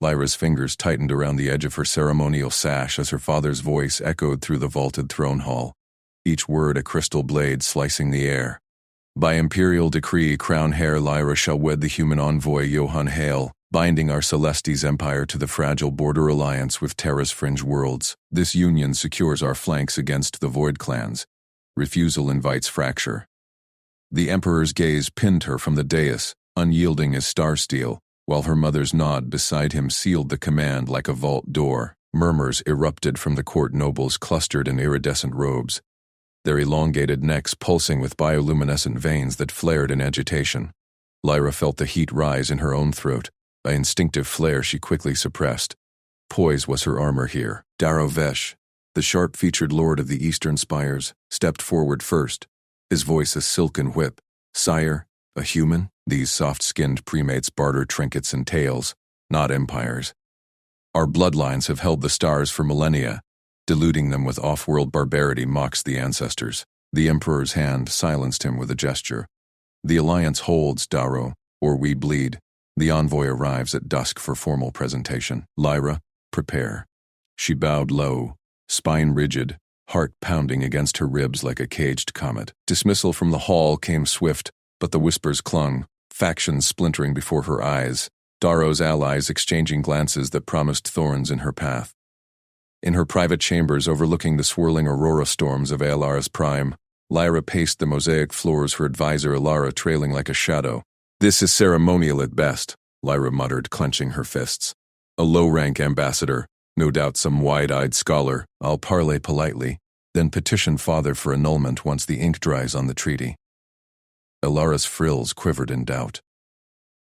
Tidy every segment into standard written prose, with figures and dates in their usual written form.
Lyra's fingers tightened around the edge of her ceremonial sash as her father's voice echoed through the vaulted throne hall, each word a crystal blade slicing the air. By imperial decree, crown heir Lyra shall wed the human envoy Johann Hale, binding our Celestes empire to the fragile border alliance with Terra's fringe worlds. This union secures our flanks against the Void clans. Refusal invites fracture. The Emperor's gaze pinned her from the dais, unyielding as star steel, while her mother's nod beside him sealed the command like a vault door. Murmurs erupted from the court nobles clustered in iridescent robes, their elongated necks pulsing with bioluminescent veins that flared in agitation. Lyra felt the heat rise in her own throat, an instinctive flare she quickly suppressed. Poise was her armor here. Darrow Vesh, the sharp-featured lord of the Eastern Spires, stepped forward first, his voice a silken whip. Sire, a human? These soft-skinned primates barter trinkets and tales, not empires. Our bloodlines have held the stars for millennia. Deluding them with off-world barbarity mocks the ancestors. The Emperor's hand silenced him with a gesture. The alliance holds, Darrow, or we bleed. The envoy arrives at dusk for formal presentation. Lyra, prepare. She bowed low, spine rigid, heart pounding against her ribs like a caged comet. Dismissal from the hall came swift, but the whispers clung, factions splintering before her eyes, Darrow's allies exchanging glances that promised thorns in her path. In her private chambers overlooking the swirling aurora storms of Aelara's prime, Lyra paced the mosaic floors, her advisor Alara trailing like a shadow. This is ceremonial at best, Lyra muttered, clenching her fists. A low-rank ambassador, no doubt some wide-eyed scholar. I'll parley politely, then petition father for annulment once the ink dries on the treaty. Alara's frills quivered in doubt.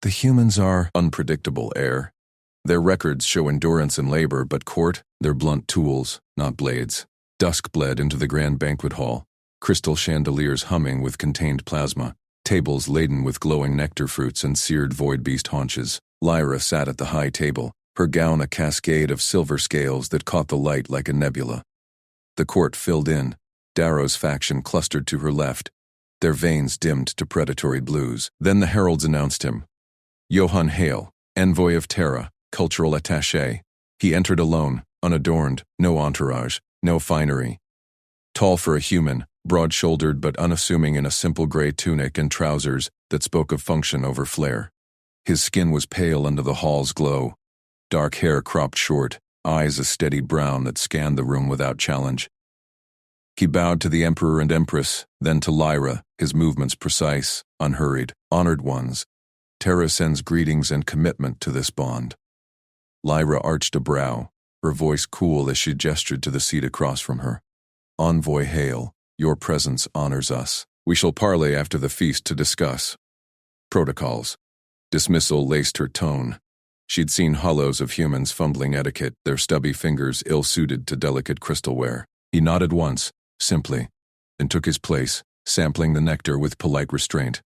The humans are unpredictable, heir. Their records show endurance and labor, but court, they're blunt tools, not blades. Dusk bled into the grand banquet hall, crystal chandeliers humming with contained plasma, tables laden with glowing nectar fruits and seared void beast haunches. Lyra sat at the high table, her gown a cascade of silver scales that caught the light like a nebula. The court filled in, Darrow's faction clustered to her left, their veins dimmed to predatory blues. Then the heralds announced him. Johann Hale, envoy of Terra, cultural attaché. He entered alone, unadorned, no entourage, no finery. Tall for a human, broad-shouldered but unassuming in a simple gray tunic and trousers that spoke of function over flair. His skin was pale under the hall's glow, dark hair cropped short, eyes a steady brown that scanned the room without challenge. He bowed to the Emperor and Empress, then to Lyra, his movements precise, unhurried. Honored ones, Terra sends greetings and commitment to this bond. Lyra arched a brow, her voice cool as she gestured to the seat across from her. Envoy Hale, your presence honors us. We shall parley after the feast to discuss protocols. Dismissal laced her tone. She'd seen hollows of humans fumbling etiquette, their stubby fingers ill-suited to delicate crystalware. He nodded once, simply, and took his place, sampling the nectar with polite restraint.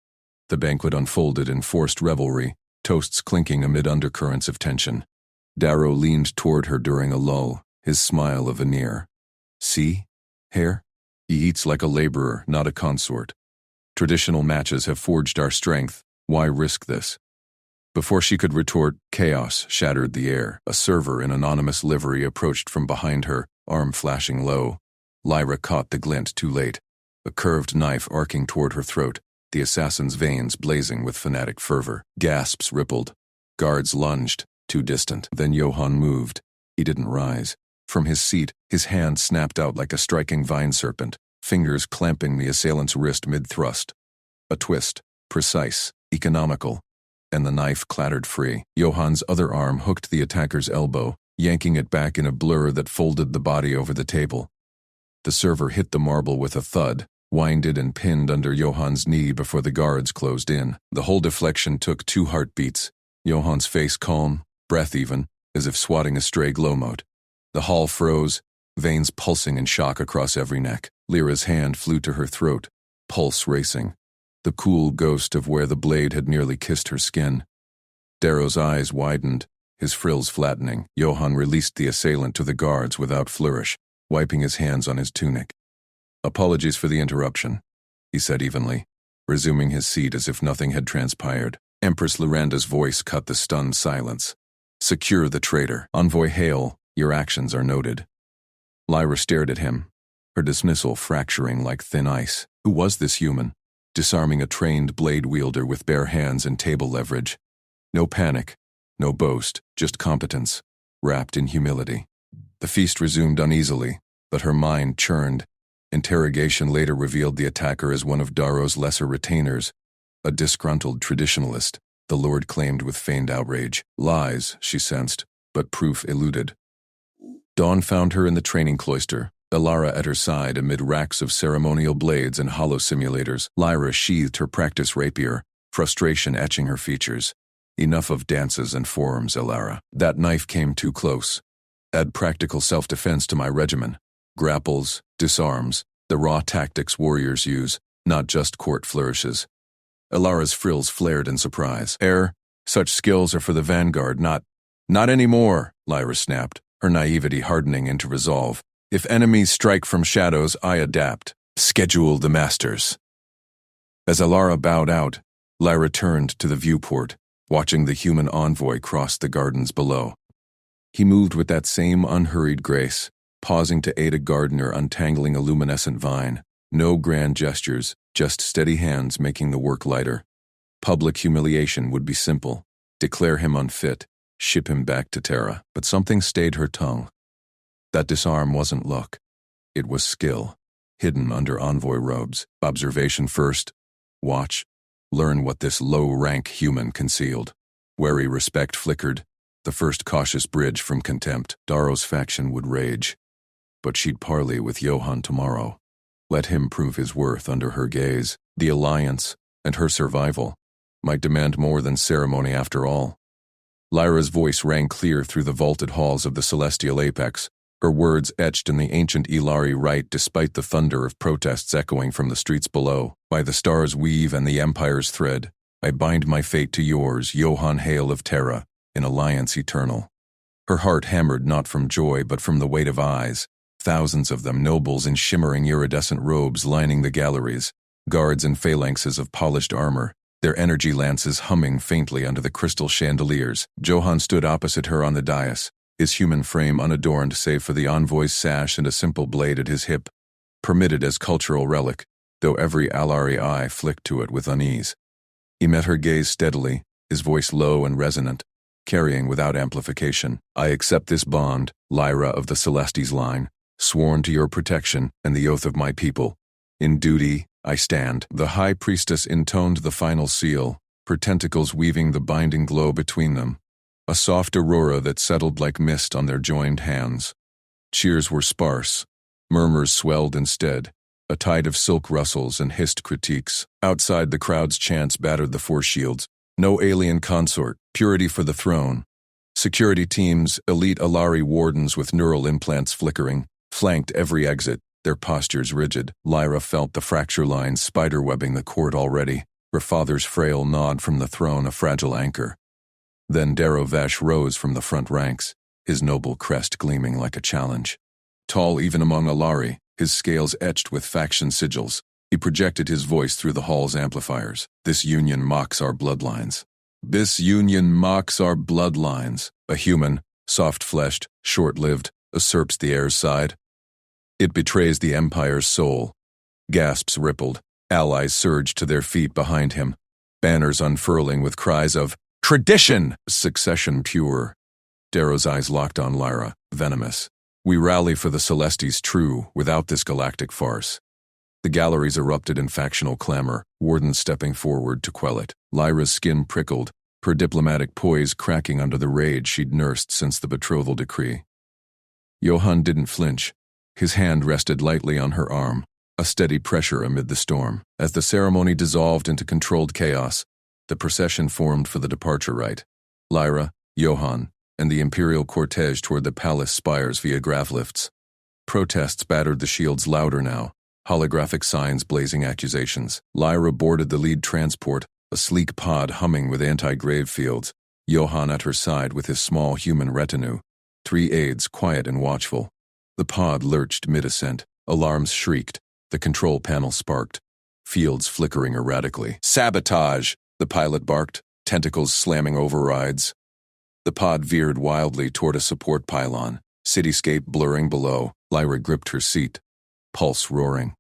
The banquet unfolded in forced revelry, toasts clinking amid undercurrents of tension. Darrow leaned toward her during a lull, his smile a veneer. See, Hare? He eats like a laborer, not a consort. Traditional matches have forged our strength. Why risk this? Before she could retort, chaos shattered the air. A server in anonymous livery approached from behind her, arm flashing low. Lyra caught the glint too late, a curved knife arcing toward her throat, the assassin's veins blazing with fanatic fervor. Gasps rippled. Guards lunged, too distant. Then Johann moved. He didn't rise. From his seat, his hand snapped out like a striking vine serpent, fingers clamping the assailant's wrist mid-thrust. A twist, precise, economical, and the knife clattered free. Johann's other arm hooked the attacker's elbow, yanking it back in a blur that folded the body over the table. The server hit the marble with a thud, winded and pinned under Johann's knee before the guards closed in. The whole deflection took 2 heartbeats, Johann's face calm, breath even, as if swatting a stray glowmote. The hall froze, veins pulsing in shock across every neck. Lyra's hand flew to her throat, pulse racing, the cool ghost of where the blade had nearly kissed her skin. Darrow's eyes widened, his frills flattening. Johann released the assailant to the guards without flourish, wiping his hands on his tunic. Apologies for the interruption, he said evenly, resuming his seat as if nothing had transpired. Empress Luranda's voice cut the stunned silence. Secure the traitor. Envoy Hale, your actions are noted. Lyra stared at him, her dismissal fracturing like thin ice. Who was this human? Disarming a trained blade wielder with bare hands and table leverage. No panic, no boast, just competence, wrapped in humility. The feast resumed uneasily, but her mind churned. Interrogation later revealed the attacker as one of Darrow's lesser retainers, a disgruntled traditionalist, the Lord claimed with feigned outrage. Lies, she sensed, but proof eluded. Dawn found her in the training cloister, Alara at her side amid racks of ceremonial blades and hollow simulators. Lyra sheathed her practice rapier, frustration etching her features. Enough of dances and forms, Alara. That knife came too close. Add practical self-defense to my regimen. Grapples, disarms, the raw tactics warriors use, not just court flourishes. Alara's frills flared in surprise. Such skills are for the vanguard, not anymore, Lyra snapped, her naivety hardening into resolve. If enemies strike from shadows, I adapt. Schedule the masters. As Alara bowed out, Lyra turned to the viewport, watching the human envoy cross the gardens below. He moved with that same unhurried grace, pausing to aid a gardener untangling a luminescent vine. No grand gestures, just steady hands making the work lighter. Public humiliation would be simple. Declare him unfit, ship him back to Terra. But something stayed her tongue. That disarm wasn't luck. It was skill, hidden under envoy robes. Observation first. Watch. Learn what this low-rank human concealed. Wary respect flickered, the first cautious bridge from contempt. Darrow's faction would rage. But she'd parley with Johann tomorrow. Let him prove his worth under her gaze. The alliance, and her survival, might demand more than ceremony after all. Lyra's voice rang clear through the vaulted halls of the celestial apex, her words etched in the ancient Ilari rite despite the thunder of protests echoing from the streets below. By the star's weave and the empire's thread, I bind my fate to yours, Johann Hale of Terra, in alliance eternal. Her heart hammered not from joy but from the weight of eyes, thousands of them, nobles in shimmering iridescent robes lining the galleries, guards in phalanxes of polished armor, their energy lances humming faintly under the crystal chandeliers. Johann stood opposite her on the dais, his human frame unadorned save for the envoy's sash and a simple blade at his hip, permitted as cultural relic, though every Alari eye flicked to it with unease. He met her gaze steadily, his voice low and resonant, carrying without amplification. I accept this bond, Lyra of the Celestes line, sworn to your protection and the oath of my people. In duty, I stand. The high priestess intoned the final seal, her tentacles weaving the binding glow between them, a soft aurora that settled like mist on their joined hands. Cheers were sparse. Murmurs swelled instead, a tide of silk rustles and hissed critiques. Outside, the crowd's chants battered the force shields. No alien consort, purity for the throne. Security teams, elite Alari wardens with neural implants flickering, flanked every exit, their postures rigid. Lyra felt the fracture lines spiderwebbing the court already, her father's frail nod from the throne a fragile anchor. Then Darrow Vesh rose from the front ranks, his noble crest gleaming like a challenge. Tall even among Alari, his scales etched with faction sigils, he projected his voice through the hall's amplifiers. This union mocks our bloodlines. This union mocks our bloodlines. A human, soft-fleshed, short-lived, usurps the heir's side. It betrays the Empire's soul. Gasps rippled, allies surged to their feet behind him, banners unfurling with cries of tradition! Succession pure. Darrow's eyes locked on Lyra, venomous. We rally for the Celestes true, without this galactic farce. The galleries erupted in factional clamor, wardens stepping forward to quell it. Lyra's skin prickled, her diplomatic poise cracking under the rage she'd nursed since the betrothal decree. Johann didn't flinch. His hand rested lightly on her arm, a steady pressure amid the storm. As the ceremony dissolved into controlled chaos, the procession formed for the departure rite. Lyra, Johann, and the imperial cortege toward the palace spires via gravlifts. Protests battered the shields louder now, holographic signs blazing accusations. Lyra boarded the lead transport, a sleek pod humming with anti-grave fields, Johann at her side with his small human retinue, 3 aides quiet and watchful. The pod lurched mid-ascent, alarms shrieked, the control panel sparked, fields flickering erratically. Sabotage! The pilot barked, tentacles slamming overrides. The pod veered wildly toward a support pylon, cityscape blurring below. Lyra gripped her seat, pulse roaring.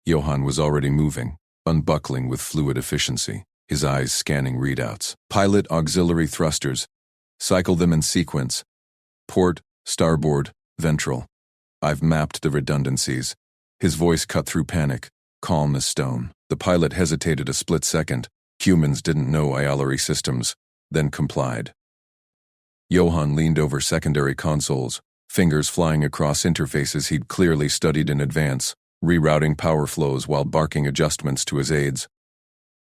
Johann was already moving, unbuckling with fluid efficiency, his eyes scanning readouts. Pilot auxiliary thrusters. Cycle them in sequence. Port, starboard, ventral. I've mapped the redundancies. His voice cut through panic, calm as stone. The pilot hesitated a split second. Humans didn't know Iolari systems, then complied. Johann leaned over secondary consoles, fingers flying across interfaces he'd clearly studied in advance, rerouting power flows while barking adjustments to his aides.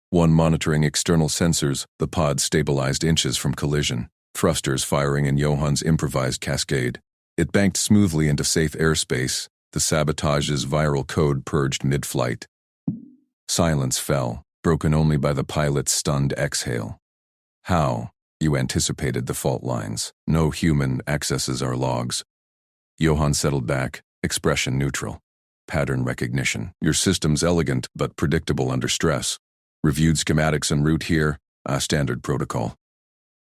One monitoring external sensors, the pod stabilized inches from collision, thrusters firing in Johann's improvised cascade. It banked smoothly into safe airspace, the sabotage's viral code purged mid-flight. Silence fell, broken only by the pilot's stunned exhale. How? You anticipated the fault lines. No human accesses our logs. Johann settled back, expression neutral. Pattern recognition. Your system's elegant but predictable under stress. Reviewed schematics en route here, a standard protocol.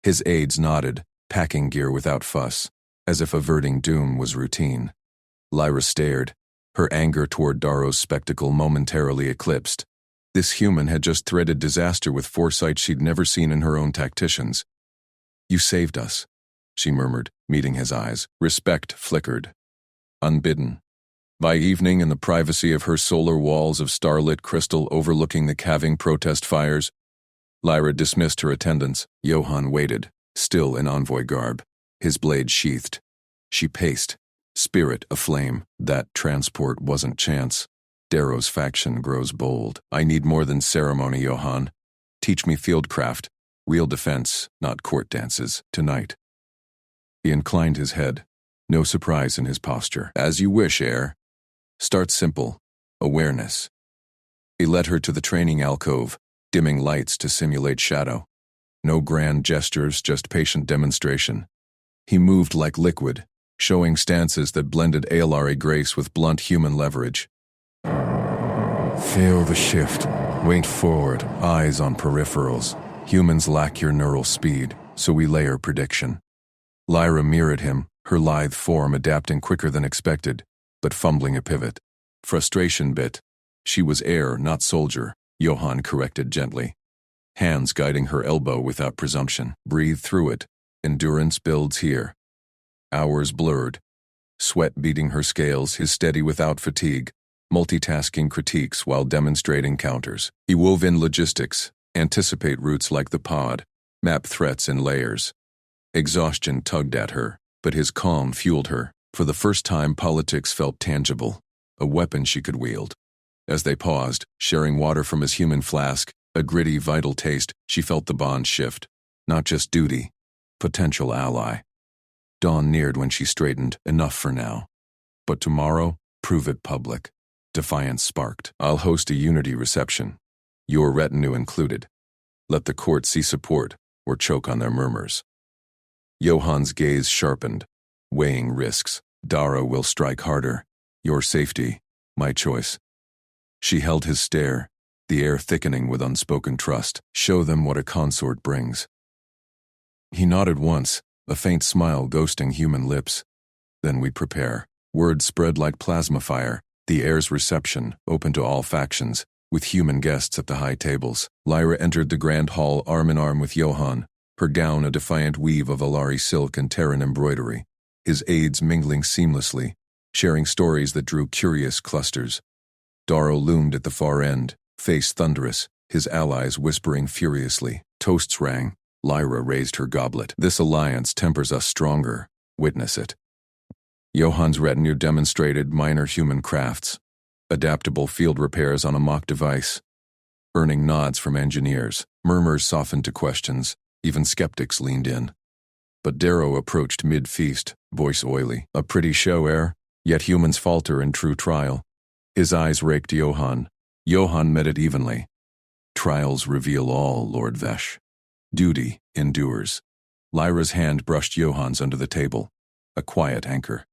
His aides nodded, packing gear without fuss, as if averting doom was routine. Lyra stared, her anger toward Darrow's spectacle momentarily eclipsed. This human had just threaded disaster with foresight she'd never seen in her own tacticians. You saved us, she murmured, meeting his eyes. Respect flickered. Unbidden. By evening, in the privacy of her solar walls of starlit crystal overlooking the calving protest fires, Lyra dismissed her attendants. Johann waited, still in envoy garb, his blade sheathed. She paced, spirit aflame. That transport wasn't chance. Darrow's faction grows bold. I need more than ceremony, Johann. Teach me fieldcraft, real defense, not court dances, tonight. He inclined his head, no surprise in his posture. As you wish, heir. Start simple. Awareness. He led her to the training alcove, dimming lights to simulate shadow. No grand gestures, just patient demonstration. He moved like liquid, showing stances that blended Aolari grace with blunt human leverage. Feel the shift. Wait forward, eyes on peripherals. Humans lack your neural speed, so we layer prediction. Lyra mirrored him, her lithe form adapting quicker than expected, but fumbling a pivot. Frustration bit. She was heir, not soldier, Johann corrected gently. Hands guiding her elbow without presumption. Breathe through it. Endurance builds here. Hours blurred. Sweat beating her scales, his steady without fatigue, multitasking critiques while demonstrating counters. He wove in logistics, anticipate routes like the pod, map threats in layers. Exhaustion tugged at her, but his calm fueled her. For the first time, politics felt tangible, a weapon she could wield. As they paused, sharing water from his human flask, a gritty, vital taste, she felt the bond shift. Not just duty, potential ally. Dawn neared when she straightened. Enough for now. But tomorrow, prove it public. Defiance sparked. I'll host a unity reception, your retinue included. Let the court see support, or choke on their murmurs. Johann's gaze sharpened, weighing risks. Darrow will strike harder. Your safety, my choice. She held his stare, the air thickening with unspoken trust. Show them what a consort brings. He nodded once, a faint smile ghosting human lips. Then we prepare. Word spread like plasma fire, the heir's reception, open to all factions, with human guests at the high tables. Lyra entered the grand hall arm in arm with Johann, her gown a defiant weave of Alari silk and Terran embroidery, his aides mingling seamlessly, sharing stories that drew curious clusters. Darrow loomed at the far end, face thunderous, his allies whispering furiously. Toasts rang. Lyra raised her goblet. This alliance tempers us stronger. Witness it. Johann's retinue demonstrated minor human crafts, adaptable field repairs on a mock device, earning nods from engineers. Murmurs softened to questions. Even skeptics leaned in. But Darrow approached mid-feast, voice oily. A pretty show, heir, yet humans falter in true trial. His eyes raked Johann. Johann met it evenly. Trials reveal all, Lord Vesh. Duty endures. Lyra's hand brushed Johann's under the table, a quiet anchor.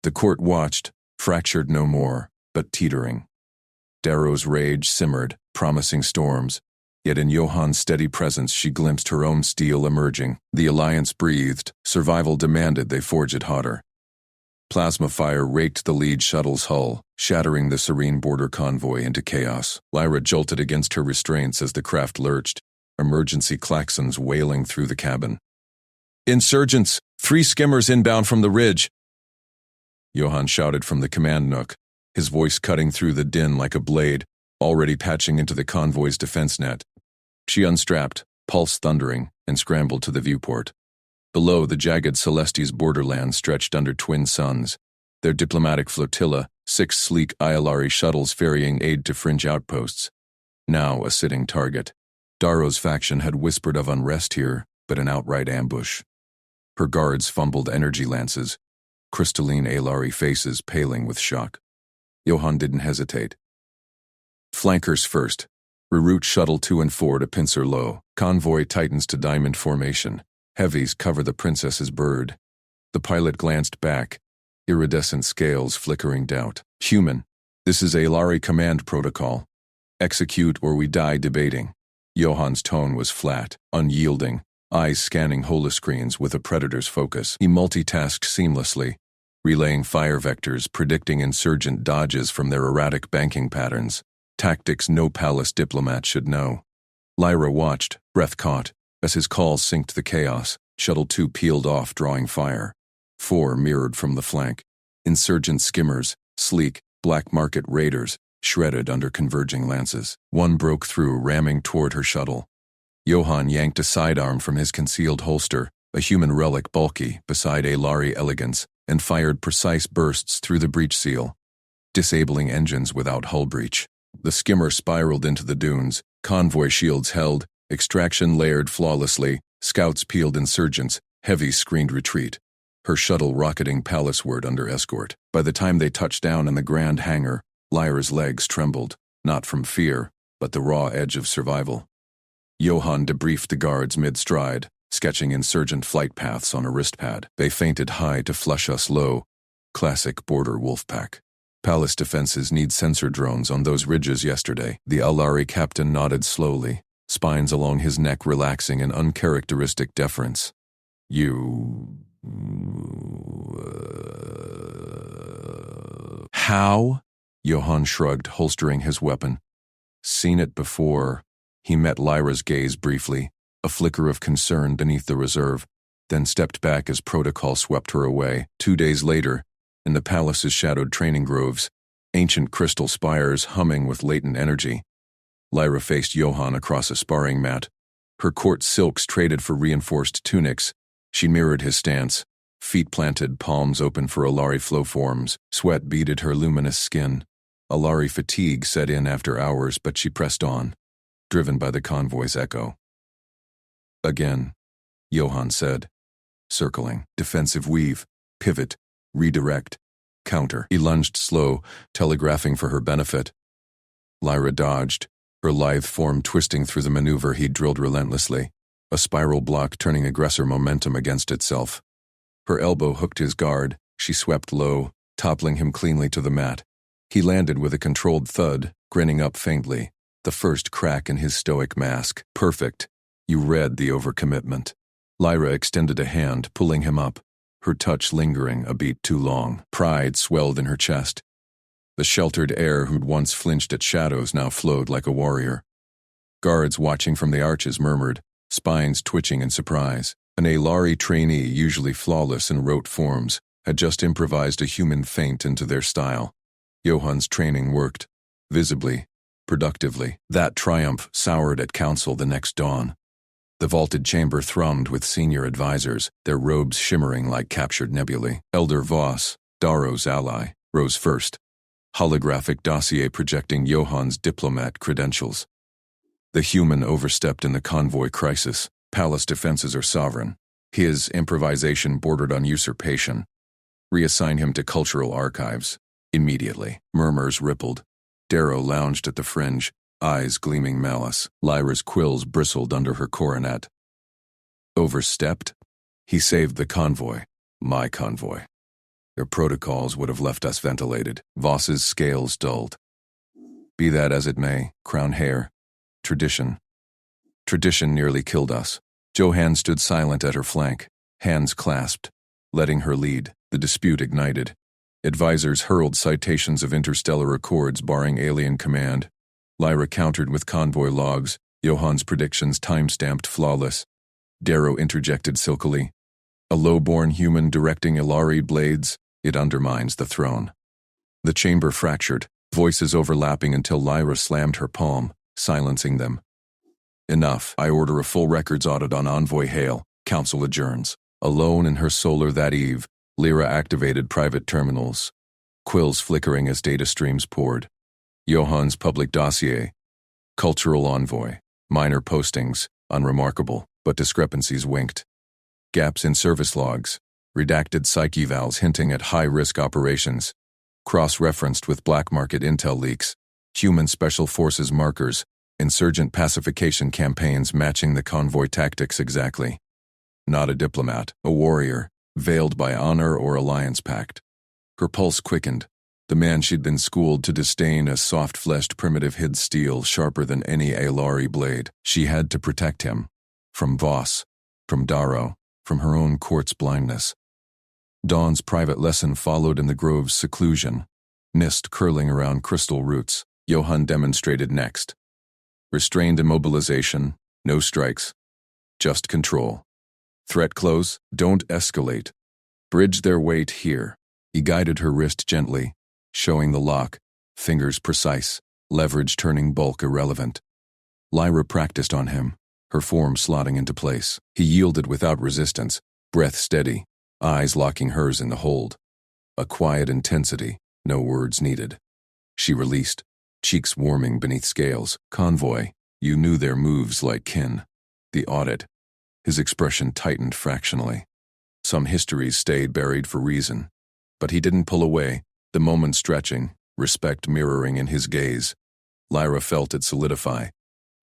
The court watched, fractured no more, but teetering. Darrow's rage simmered, promising storms. Yet in Johann's steady presence she glimpsed her own steel emerging. The Alliance breathed. Survival demanded they forge it hotter. Plasma fire raked the lead shuttle's hull, shattering the serene border convoy into chaos. Lyra jolted against her restraints as the craft lurched, emergency klaxons wailing through the cabin. "Insurgents! 3 skimmers inbound from the ridge!" Johann shouted from the command nook, his voice cutting through the din like a blade, already patching into the convoy's defense net. She unstrapped, pulse thundering, and scrambled to the viewport. Below, the jagged Celestes borderland stretched under twin suns, their diplomatic flotilla, 6 sleek Iolari shuttles ferrying aid to fringe outposts. Now a sitting target. Darrow's faction had whispered of unrest here, but an outright ambush. Her guards fumbled energy lances, crystalline Aelari faces paling with shock. Johann didn't hesitate. Flankers first. Reroute Shuttle 2 and 4 to pincer low. Convoy tightens to diamond formation. Heavies cover the princess's bird. The pilot glanced back, iridescent scales flickering doubt. "Human, this is Aelari command protocol. Execute or we die debating." Johann's tone was flat, unyielding, eyes scanning holoscreens with a predator's focus. He multitasked seamlessly, relaying fire vectors, predicting insurgent dodges from their erratic banking patterns. Tactics no palace diplomat should know. Lyra watched, breath caught, as his calls synced the chaos. Shuttle 2 peeled off, drawing fire. 4 mirrored from the flank. Insurgent skimmers, sleek, black market raiders, shredded under converging lances. 1 broke through, ramming toward her shuttle. Johann yanked a sidearm from his concealed holster, a human relic bulky beside Aelari elegance, and fired precise bursts through the breach seal, disabling engines without hull breach. The skimmer spiraled into the dunes, convoy shields held, extraction layered flawlessly, scouts peeled insurgents, heavy screened retreat. Her shuttle rocketing palaceward under escort. By the time they touched down in the grand hangar, Lyra's legs trembled, not from fear, but the raw edge of survival. Johann debriefed the guards mid-stride, sketching insurgent flight paths on a wristpad. "They feinted high to flush us low. Classic border wolfpack. Palace defenses need sensor drones on those ridges yesterday." The Aelari captain nodded slowly, spines along his neck relaxing in uncharacteristic deference. How? Johann shrugged, holstering his weapon. "Seen it before." He met Lyra's gaze briefly, a flicker of concern beneath the reserve, then stepped back as protocol swept her away. 2 days later, in the palace's shadowed training groves, ancient crystal spires humming with latent energy, Lyra faced Johann across a sparring mat. Her court silks traded for reinforced tunics. She mirrored his stance, feet planted, palms open for Aelari flow forms. Sweat beaded her luminous skin. Aelari fatigue set in after hours, but she pressed on, driven by the convoy's echo. "Again," Johann said, circling, defensive weave, pivot, redirect, counter. He lunged slow, telegraphing for her benefit. Lyra dodged, her lithe form twisting through the maneuver he'd drilled relentlessly, a spiral block turning aggressor momentum against itself. Her elbow hooked his guard. She swept low, toppling him cleanly to the mat. He landed with a controlled thud, grinning up faintly, the first crack in his stoic mask. "Perfect." You read the overcommitment. Lyra extended a hand, pulling him up, her touch lingering a beat too long. Pride swelled in her chest. The sheltered heir who'd once flinched at shadows now flowed like a warrior. Guards watching from the arches murmured, spines twitching in surprise. An Aelari trainee, usually flawless in rote forms, had just improvised a human feint into their style. Johann's training worked, visibly, productively. That triumph soured at council the next dawn. The vaulted chamber thrummed with senior advisors, their robes shimmering like captured nebulae. Elder Voss, Darrow's ally, rose first, holographic dossier projecting Johann's diplomat credentials. The human overstepped in the convoy crisis. Palace defenses are sovereign. His improvisation bordered on usurpation. Reassign him to cultural archives. Immediately. Murmurs rippled. Darrow lounged at the fringe, eyes gleaming malice. Lyra's quills bristled under her coronet. Overstepped? He saved the convoy. My convoy. Their protocols would have left us ventilated. Voss's scales dulled. Be that as it may, crown hair, tradition, Tradition nearly killed us. Johann stood silent at her flank, hands clasped. Letting her lead, the dispute ignited. Advisors hurled citations of interstellar accords barring alien command. Lyra countered with convoy logs, Johann's predictions time-stamped flawless. Darrow interjected silkily. A low-born human directing Ilari blades, it undermines the throne. The chamber fractured, voices overlapping until Lyra slammed her palm, silencing them. Enough. I order a full records audit on Envoy Hale. Council adjourns. Alone in her solar that eve, Lyra activated private terminals. Quills flickering as data streams poured. Johann's public dossier. Cultural envoy. Minor postings, unremarkable, but discrepancies winked. Gaps in service logs. Redacted psych evals hinting at high-risk operations. Cross-referenced with black market intel leaks. Human special forces markers. Insurgent pacification campaigns matching the convoy tactics exactly. Not a diplomat, a warrior, veiled by honor or alliance pact. Her pulse quickened. The man she'd been schooled to disdain as soft-fleshed primitive hid steel sharper than any Aelari blade. She had to protect him. From Voss, from Darrow, from her own court's blindness. Dawn's private lesson followed in the grove's seclusion. Mist curling around crystal roots. Johann demonstrated next. Restrained immobilization, no strikes. Just control. Threat close, don't escalate. Bridge their weight here. He guided her wrist gently, showing the lock, fingers precise, leverage turning bulk irrelevant. Lyra practiced on him, her form slotting into place. He yielded without resistance, breath steady, eyes locking hers in the hold. A quiet intensity, no words needed. She released, cheeks warming beneath scales. Convoy, you knew their moves like kin. The audit. His expression tightened fractionally. Some histories stayed buried for reason. But he didn't pull away, the moment stretching, respect mirroring in his gaze. Lyra felt it solidify.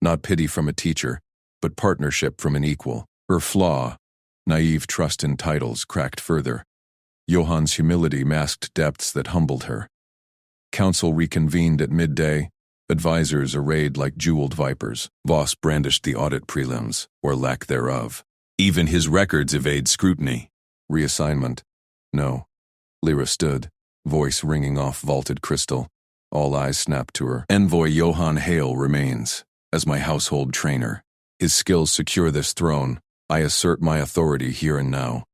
Not pity from a teacher, but partnership from an equal. Her flaw, naive trust in titles, cracked further. Johann's humility masked depths that humbled her. Council reconvened at midday, advisors arrayed like jeweled vipers. Voss brandished the audit prelims, or lack thereof. Even his records evade scrutiny. Reassignment. No. Lyra stood, voice ringing off vaulted crystal. All eyes snapped to her. Envoy Johann Hale remains, as my household trainer. His skills secure this throne. I assert my authority here and now.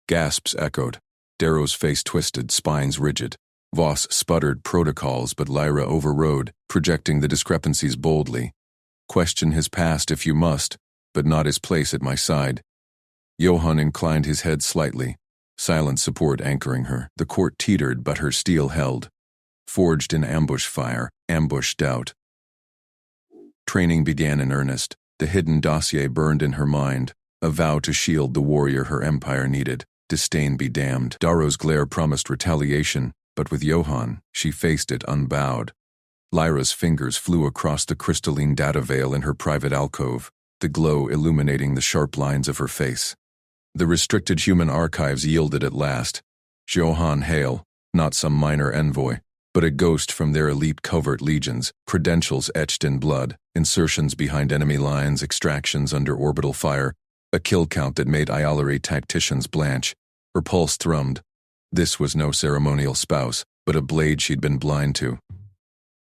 Gasps echoed. Darrow's face twisted, spines rigid. Voss sputtered protocols, but Lyra overrode, projecting the discrepancies boldly. Question his past if you must, but not his place at my side. Johann inclined his head slightly, silent support anchoring her. The court teetered, but her steel held. Forged in ambush fire, ambush doubt. Training began in earnest. The hidden dossier burned in her mind, a vow to shield the warrior her empire needed. Disdain be damned. Darrow's glare promised retaliation, but with Johann, she faced it unbowed. Lyra's fingers flew across the crystalline data veil in her private alcove, the glow illuminating the sharp lines of her face. The restricted human archives yielded at last. Johann Hale, not some minor envoy, but a ghost from their elite covert legions, credentials etched in blood, insertions behind enemy lines, extractions under orbital fire, a kill count that made Iolari tacticians blanch. Her pulse thrummed. This was no ceremonial spouse, but a blade she'd been blind to.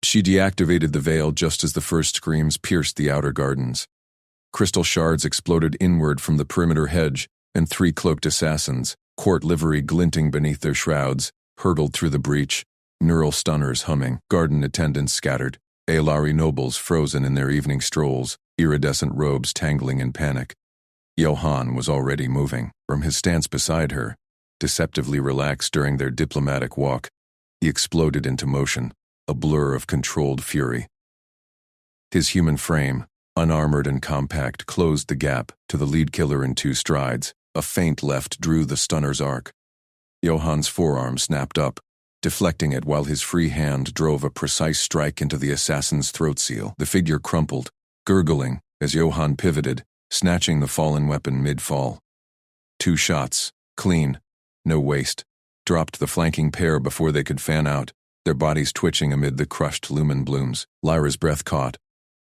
She deactivated the veil just as the first screams pierced the outer gardens. Crystal shards exploded inward from the perimeter hedge, and 3 cloaked assassins, court livery glinting beneath their shrouds, hurtled through the breach, neural stunners humming, garden attendants scattered, Aelari nobles frozen in their evening strolls, iridescent robes tangling in panic. Johann was already moving. From his stance beside her, deceptively relaxed during their diplomatic walk, he exploded into motion, a blur of controlled fury. His human frame, unarmored and compact, closed the gap to the lead killer in 2 strides. A feint left drew the stunner's arc. Johann's forearm snapped up, deflecting it while his free hand drove a precise strike into the assassin's throat seal. The figure crumpled, gurgling, as Johann pivoted, snatching the fallen weapon mid-fall. 2 shots, clean, no waste, dropped the flanking pair before they could fan out, their bodies twitching amid the crushed lumen blooms. Lyra's breath caught.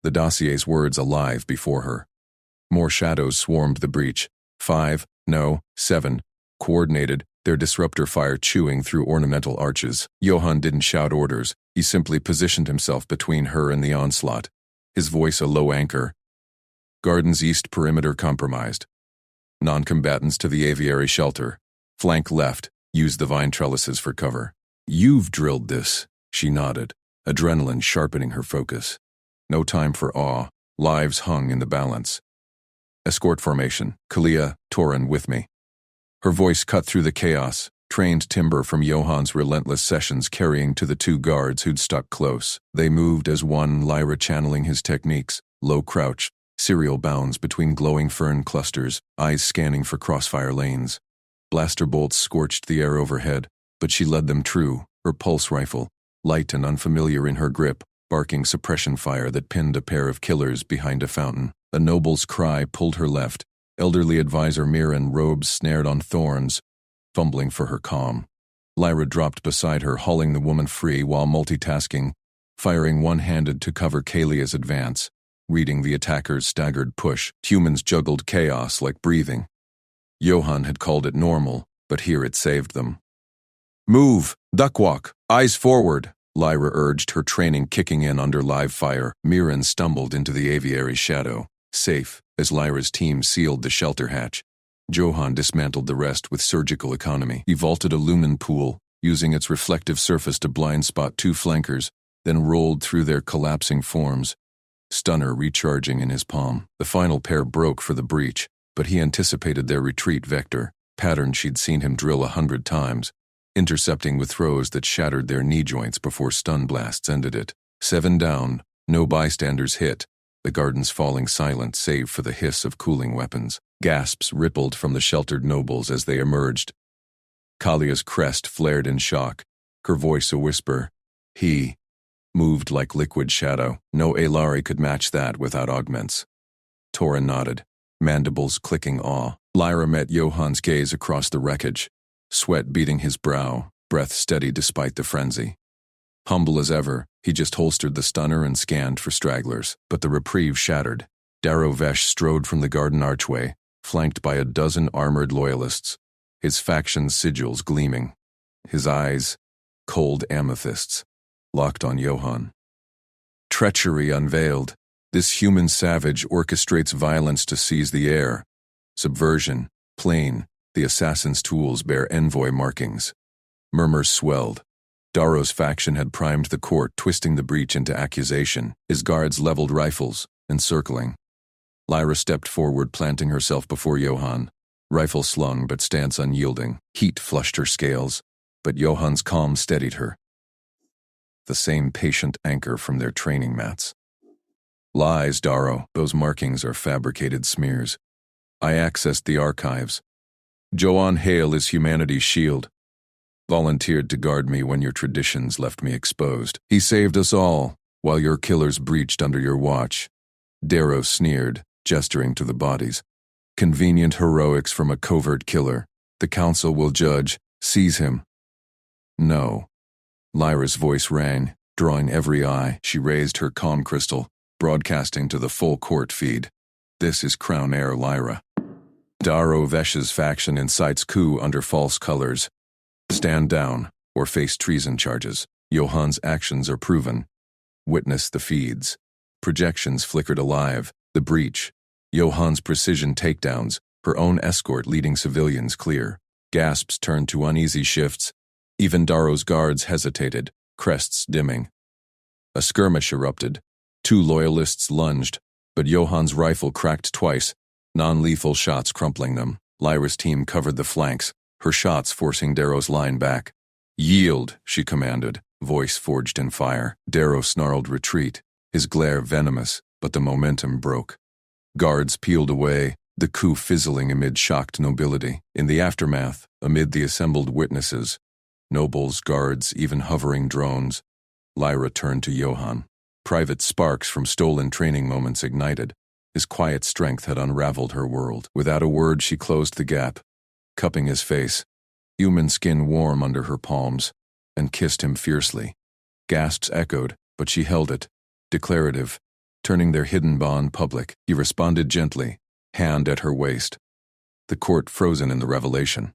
the dossier's words alive before her. More shadows swarmed the breach. 5, no, 7, coordinated, their disruptor fire chewing through ornamental arches. Johann didn't shout orders, he simply positioned himself between her and the onslaught, his voice a low anchor. Garden's east perimeter compromised. Non-combatants to the aviary shelter. Flank left, use the vine trellises for cover. You've drilled this, she nodded, adrenaline sharpening her focus. No time for awe, lives hung in the balance. Escort formation, Kalia, Torin with me. Her voice cut through the chaos, trained timber from Johann's relentless sessions carrying to the two guards who'd stuck close. They moved as one, Lyra channeling his techniques, low crouch, serial bounds between glowing fern clusters, eyes scanning for crossfire lanes. Blaster bolts scorched the air overhead, but she led them true, her pulse rifle, light and unfamiliar in her grip, barking suppression fire that pinned a pair of killers behind a fountain. A noble's cry pulled her left, elderly advisor Mirren, robes snared on thorns, fumbling for her calm. Lyra dropped beside her, hauling the woman free while multitasking, firing one-handed to cover Kalia's advance, reading the attacker's staggered push. Humans juggled chaos like breathing. Johann had called it normal, but here it saved them. Move! Duckwalk! Eyes forward! Lyra urged, her training kicking in under live fire. Mirren stumbled into the aviary's shadow, safe, as Lyra's team sealed the shelter hatch. Johann dismantled the rest with surgical economy. He vaulted a lumen pool, using its reflective surface to blind spot two flankers, then rolled through their collapsing forms, stunner recharging in his palm. The final pair broke for the breach, but he anticipated their retreat vector, pattern she'd seen him drill 100 times, intercepting with throws that shattered their knee joints before stun blasts ended it. 7 down, no bystanders hit, the gardens falling silent save for the hiss of cooling weapons. Gasps rippled from the sheltered nobles as they emerged. Kalia's crest flared in shock, her voice a whisper. He moved like liquid shadow. No Aelari could match that without augments. Torin nodded, mandibles clicking awe. Lyra met Johann's gaze across the wreckage, sweat beading his brow, breath steady despite the frenzy. Humble as ever, he just holstered the stunner and scanned for stragglers. But the reprieve shattered. Darrow Vesh strode from the garden archway, flanked by a dozen armored loyalists, his faction's sigils gleaming. His eyes, cold amethysts, locked on Johann. Treachery unveiled. This human savage orchestrates violence to seize the air. Subversion, plain, the assassin's tools bear envoy markings. Murmurs swelled. Darrow's faction had primed the court, twisting the breach into accusation, his guards leveled rifles, encircling. Lyra stepped forward, planting herself before Johann, rifle slung but stance unyielding. Heat flushed her scales, but Johann's calm steadied her. The same patient anchor from their training mats. Lies, Darrow, those markings are fabricated smears. I accessed the archives. Johann Hale is humanity's shield. Volunteered to guard me when your traditions left me exposed. He saved us all, while your killers breached under your watch. Darrow sneered, gesturing to the bodies. Convenient heroics from a covert killer. The council will judge. Seize him. No. Lyra's voice rang, drawing every eye. She raised her comm crystal, broadcasting to the full court feed. This is Crown Heir Lyra. Darrow Vesh's faction incites coup under false colors. Stand down, or face treason charges. Johann's actions are proven. Witness the feeds. Projections flickered alive. The breach. Johann's precision takedowns. Her own escort leading civilians clear. Gasps turned to uneasy shifts. Even Darrow's guards hesitated, crests dimming. A skirmish erupted. 2 loyalists lunged, but Johann's rifle cracked twice, non-lethal shots crumpling them. Lyra's team covered the flanks, her shots forcing Darrow's line back. Yield, she commanded, voice forged in fire. Darrow snarled retreat, his glare venomous, but the momentum broke. Guards peeled away, the coup fizzling amid shocked nobility. In the aftermath, amid the assembled witnesses, nobles, guards, even hovering drones, Lyra turned to Johann. Private sparks from stolen training moments ignited. His quiet strength had unraveled her world. Without a word, she closed the gap, cupping his face, human skin warm under her palms, and kissed him fiercely. Gasps echoed, but she held it, declarative. turning their hidden bond public. He responded gently, hand at her waist. The court frozen in the revelation.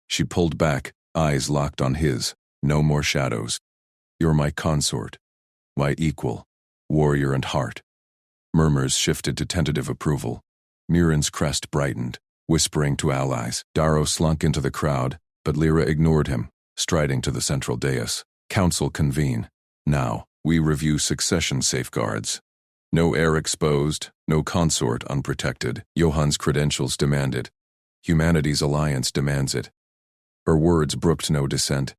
She pulled back, eyes locked on his. No more shadows. You're my consort. My equal. Warrior and heart. Murmurs shifted to tentative approval. Mirren's crest brightened, whispering to allies. Darrow slunk into the crowd, but Lyra ignored him, striding to the central dais. Council convene. Now, we review succession safeguards. No heir exposed, no consort unprotected. Johann's credentials demand it. Humanity's alliance demands it. Her words brooked no dissent.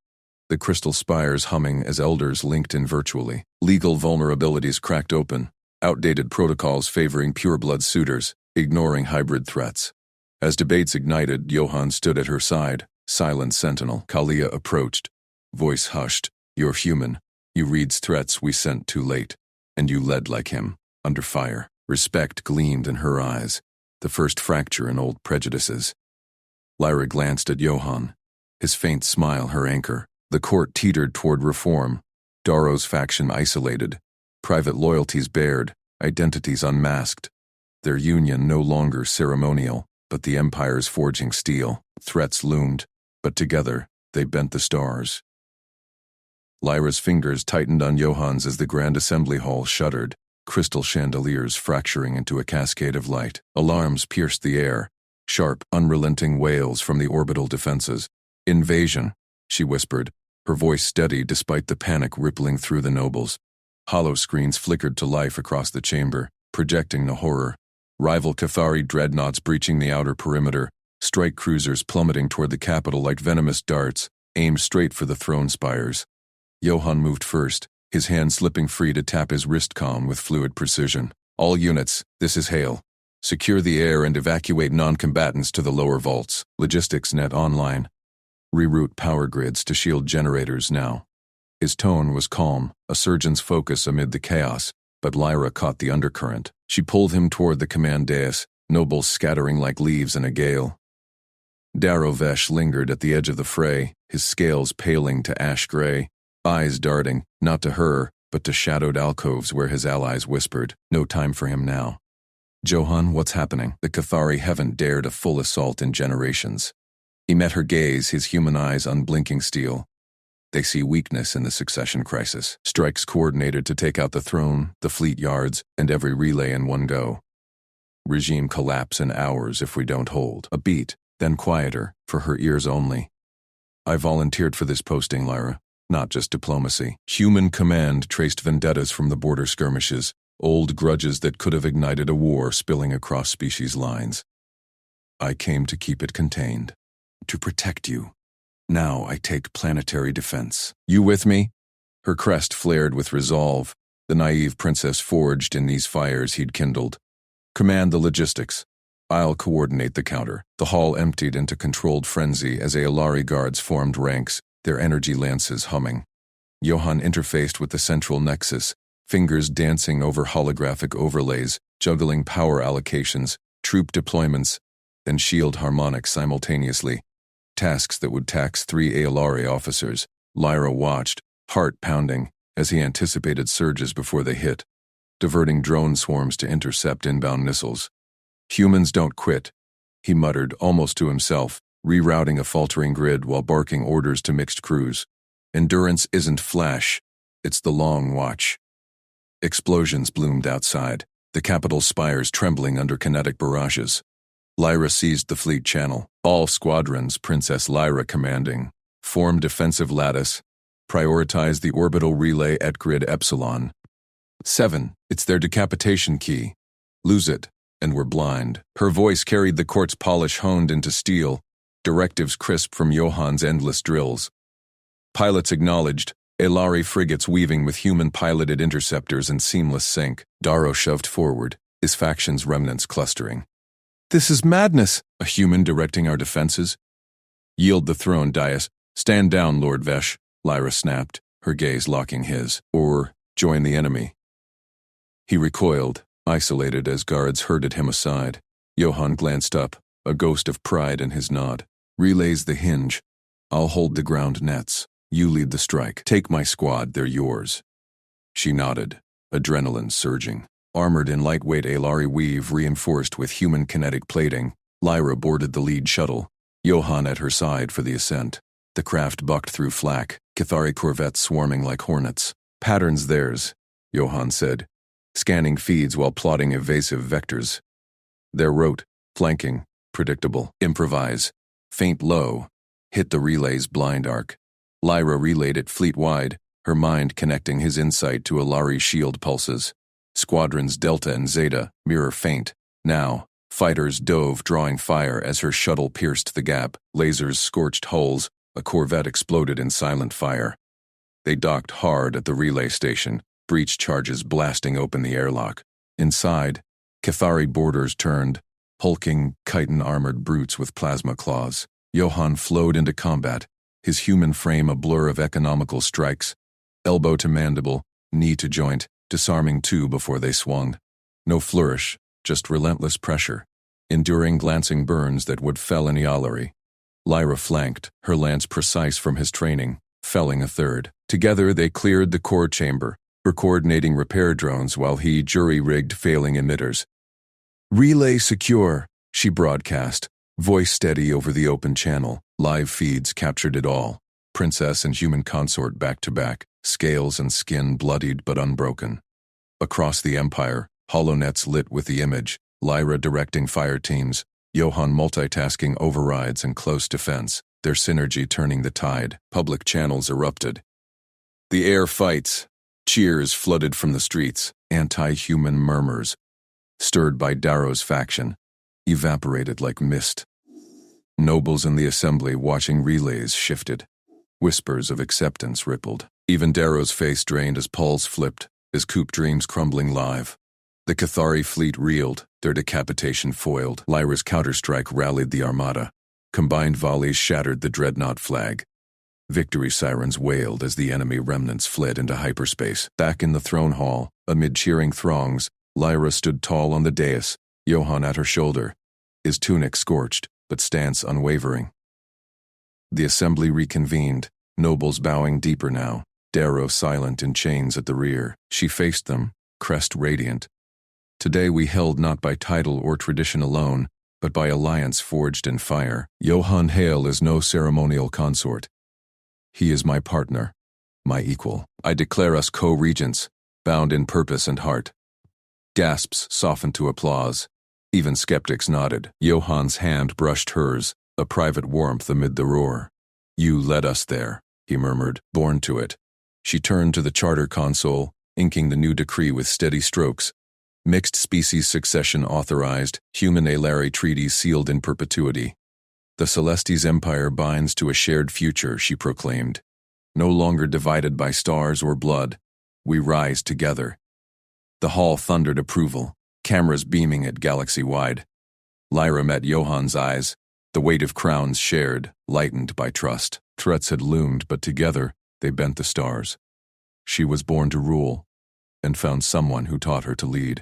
The crystal spires humming as elders linked in virtually. Legal vulnerabilities cracked open. Outdated protocols favoring pureblood suitors, ignoring hybrid threats. As debates ignited, Johann stood at her side, silent sentinel. Kalia approached. Voice hushed. You're human. You read threats we sent too late. And you led like him, under fire. Respect gleamed in her eyes, the first fracture in old prejudices. Lyra glanced at Johann. His faint smile her anchor. The court teetered toward reform. Darrow's faction isolated. Private loyalties bared, identities unmasked. Their union no longer ceremonial, but the Empire's forging steel. Threats loomed, but together, they bent the stars. Lyra's fingers tightened on Johann's as the Grand Assembly Hall shuddered, crystal chandeliers fracturing into a cascade of light. Alarms pierced the air, sharp, unrelenting wails from the orbital defenses. Invasion, she whispered, her voice steady despite the panic rippling through the nobles. Hollow screens flickered to life across the chamber, projecting the horror. Rival Cathari dreadnoughts breaching the outer perimeter, strike cruisers plummeting toward the capital like venomous darts, aimed straight for the throne spires. Johann moved first, his hand slipping free to tap his wrist com with fluid precision. All units, this is Hale. Secure the air and evacuate non-combatants to the lower vaults. Logistics net online. Reroute power grids to shield generators now. His tone was calm, a surgeon's focus amid the chaos, but Lyra caught the undercurrent. She pulled him toward the command dais, nobles scattering like leaves in a gale. Darrow Vesh lingered at the edge of the fray, his scales paling to ash gray, eyes darting, not to her, but to shadowed alcoves where his allies whispered, no time for him now. Johann, what's happening? The Cathari haven't dared a full assault in generations. He met her gaze, his human eyes unblinking steel. They see weakness in the succession crisis. Strikes coordinated to take out the throne, the fleet yards, and every relay in one go. Regime collapse in hours if we don't hold. A beat, then quieter, for her ears only. I volunteered for this posting, Lyra. Not just diplomacy. Human command traced vendettas from the border skirmishes, old grudges that could have ignited a war spilling across species lines. I came to keep it contained. To protect you. Now I take planetary defense. You with me? Her crest flared with resolve, the naive princess forged in these fires he'd kindled. Command the logistics. I'll coordinate the counter. The hall emptied into controlled frenzy as Aelari guards formed ranks, their energy lances humming. Johann interfaced with the central nexus, fingers dancing over holographic overlays, juggling power allocations, troop deployments, and shield harmonics simultaneously. Tasks that would tax 3 Aelari officers. Lyra watched, heart pounding, as he anticipated surges before they hit, diverting drone swarms to intercept inbound missiles. Humans don't quit, he muttered almost to himself, rerouting a faltering grid while barking orders to mixed crews. Endurance isn't flash, it's the long watch. Explosions bloomed outside, the capital's spires trembling under kinetic barrages. Lyra seized the fleet channel. All squadrons, Princess Lyra commanding, form defensive lattice, prioritize the orbital relay at grid Epsilon. 7, it's their decapitation key. Lose it, and we're blind. Her voice carried the court's polish honed into steel, directives crisp from Johann's endless drills. Pilots acknowledged, Aelari frigates weaving with human-piloted interceptors in seamless sync. Darrow shoved forward, his faction's remnants clustering. This is madness! A human directing our defenses? Yield the throne, Dias. Stand down, Lord Vesh, Lyra snapped, her gaze locking his. Or join the enemy. He recoiled, isolated as guards herded him aside. Johann glanced up, a ghost of pride in his nod. Relays the hinge. I'll hold the ground nets. You lead the strike. Take my squad, they're yours. She nodded, adrenaline surging. Armored in lightweight Alari weave reinforced with human kinetic plating, Lyra boarded the lead shuttle, Johann at her side for the ascent. The craft bucked through flak, Cathari corvettes swarming like hornets. Patterns theirs, Johann said, scanning feeds while plotting evasive vectors. Their rote, flanking, predictable, improvise, faint low, hit the relay's blind arc. Lyra relayed it fleet-wide, her mind connecting his insight to Alari's shield pulses. Squadrons Delta and Zeta, mirror faint. Now, fighters dove, drawing fire as her shuttle pierced the gap. Lasers scorched hulls, a corvette exploded in silent fire. They docked hard at the relay station, breach charges blasting open the airlock. Inside, Cathari boarders turned, hulking, chitin-armored brutes with plasma claws. Johann flowed into combat, his human frame a blur of economical strikes, elbow to mandible, knee to joint, disarming two before they swung. No flourish, just relentless pressure, enduring glancing burns that would fell any Alari. Lyra flanked, her lance precise from his training, felling a third. Together they cleared the core chamber, her coordinating repair drones while he jury-rigged failing emitters. "Relay secure," she broadcast, voice steady over the open channel. Live feeds captured it all. Princess and human consort back-to-back, scales and skin bloodied but unbroken. Across the Empire, holonets lit with the image, Lyra directing fire teams, Johann multitasking overrides and close defense, their synergy turning the tide. Public channels erupted. The air fights. Cheers flooded from the streets, anti-human murmurs, stirred by Darrow's faction, evaporated like mist. Nobles in the assembly watching relays shifted. Whispers of acceptance rippled. Even Darrow's face drained as pulse flipped, his coop dreams crumbling live. The Cathari fleet reeled, their decapitation foiled. Lyra's counterstrike rallied the armada. Combined volleys shattered the dreadnought flag. Victory sirens wailed as the enemy remnants fled into hyperspace. Back in the throne hall, amid cheering throngs, Lyra stood tall on the dais, Johann at her shoulder, his tunic scorched, but stance unwavering. The assembly reconvened, nobles bowing deeper now, Darrow silent in chains at the rear. She faced them, crest radiant. Today we held not by title or tradition alone, but by alliance forged in fire. Johann Hale is no ceremonial consort. He is my partner, my equal. I declare us co-regents, bound in purpose and heart. Gasps softened to applause. Even skeptics nodded. Johann's hand brushed hers, a private warmth amid the roar. "You led us there," he murmured, born to it. She turned to the charter console, inking the new decree with steady strokes. Mixed species succession authorized, human Alari treaty sealed in perpetuity. The Celestes Empire binds to a shared future, she proclaimed. No longer divided by stars or blood, we rise together. The hall thundered approval, cameras beaming it galaxy-wide. Lyra met Johann's eyes, the weight of crowns shared, lightened by trust. Threats had loomed, but together they bent the stars. She was born to rule, and found someone who taught her to lead.